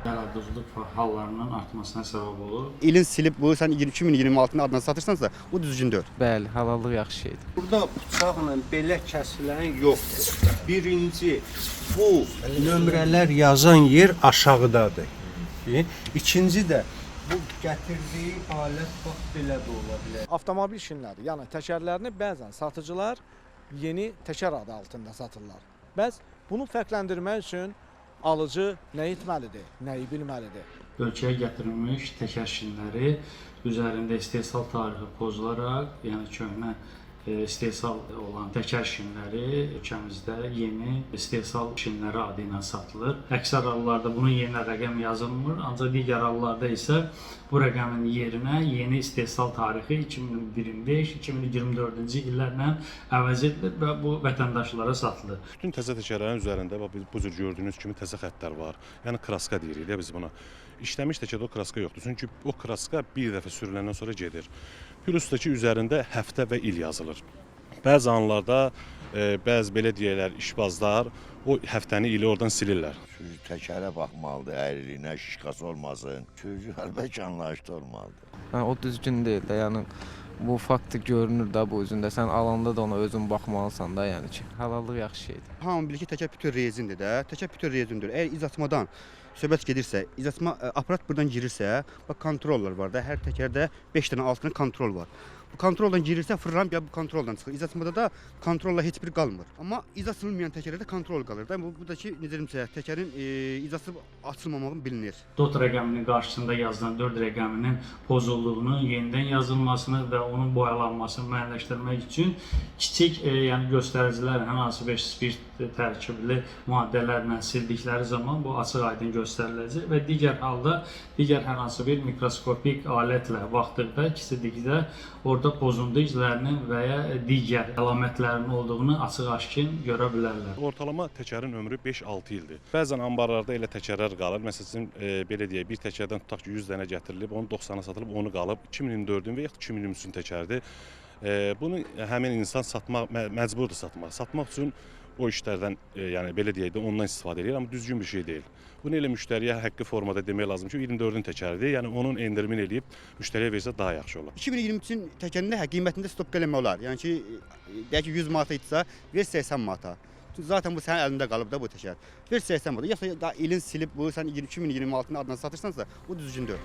Yaradıcılıq hallarının artmasına səbəb olur. İlin silib bu sən 2026-nın adına satırsansa o düzgün deyil. Bəli, halallıq yaxşı şeydir. Burada bıçaqla belə kəsilən yoxdur. Birinci, bu nömrələr yazan yer aşağıdadır. İkinci də bu gətirdiyi alət bax belə də ola bilər. Avtomobil şinləri, yəni təkərlərini bəzən satıcılar yeni təkər adı altında satırlar. Bəs bunu fərqləndirmək üçün alıcı nə etməlidir, nəyi bilməlidir? Ölkəyə gətirilmiş təkər şinləri üzərində istehsal tarixi pozularaq, yəni köhnə istehsal olan təkər şinləri ölkəmizdə yeni istehsal şinləri adı ilə satılır. Əksər hallarda bunun yerinə rəqəm yazılmır, ancaq digər hallarda isə bu rəqəmin yerinə yeni istehsal tarixi 2025-2024-cü illərlə əvəz edilir və bu vətəndaşlara satılır. Bütün təzə təkərlərin üzərində bu cür gördüyünüz kimi təzə xəttlər var. Yəni kraska deyirik də biz buna. İşləmiş təkərdə o kraska yoxdur. Çünki o kraska bir dəfə sürüləndən sonra gedir. Plusdakı üzərində həftə və il yazılır. Bəzi anlarda bəzi belə deyirlər işbazlar o həftəni ili oradan silirlər. Sürücü təkərə baxmalıdır, əyriliğinə, şişkası olmasın. Sürücü əlbəttə anlayışlı olmalıdır. O düzgün deyil də, yəni bu faktı görünür də bu üzündə. Sən alanda da ona özün baxmalısan da, yəni ki, halallıq yaxşı şeydir. Hamı bilir ki, təkər bütün rezindir də. Təkər bütün rezindir. Əgər izatmadan söhbət gedirsə, izatma aparat buradan girirsə, bax kontrollar var da. Hər təkərdə 5 dənə 6 dənə kontrol var. Bu kontroldan girirsə fırlanıb ya bu kontroldan çıxır. İzatmada da kontrolla heç bir qalmır. Amma izatılmayan təkərlərdə kontrol qalır da. Bu da ki, necə deyimsə, təkərin izası açılmamağı bilinir. DOT rəqəminin qarşısında yazılan 4 rəqəminin pozulduğunu, yenidən yazılmasını və onun boyalanmasını müəyyənləşdirmək üçün kiçik yəni göstəricilər, hər hansı bir spirt tərkibli maddələrlə sildikləri zaman bu açıq-aydın göstəriləcək və digər halda digər hər hansı bir mikroskopik alətlə baxdıqda, kiçildikdə orada pozuntu izlərinin və ya digər əlamətlərinin olduğunu açıq-aşkın görə bilərlər. Ortalama təkərin ömrü 5-6 ildir. Bəzən ambarlarda elə təkərlər qalır. Məsələn, belə deyək, bir təkərdən tutaq ki 100 dənə gətirilib, onu 90-a satılıb, onu qalıb 2024-ün və yaxud 2023-cü təkərdir. Bunu həmin insan satmaq məcburdur satmaq. Satmaq üçün o işlərdən, yəni belə deyək də ondan istifadə edir, amma düzgün bir şey deyil. Bunu elə müştəriyə həqqi formada demək lazım ki, 24-ün təkəridir. Yəni onun endirimin eləyib müştəriyə versə daha yaxşı olar. 2023-cün təkərində qiymətində stop eləmək olar. Yəni ki, deyək ki 100 manata idisə, ver 80 manata. Zaten bu sənin əlində qalıb da bu təkər. Ver 80 manata. Yoxsa ilin silib bu sən 2026-nın adına satırsansa, o düzgün deyil.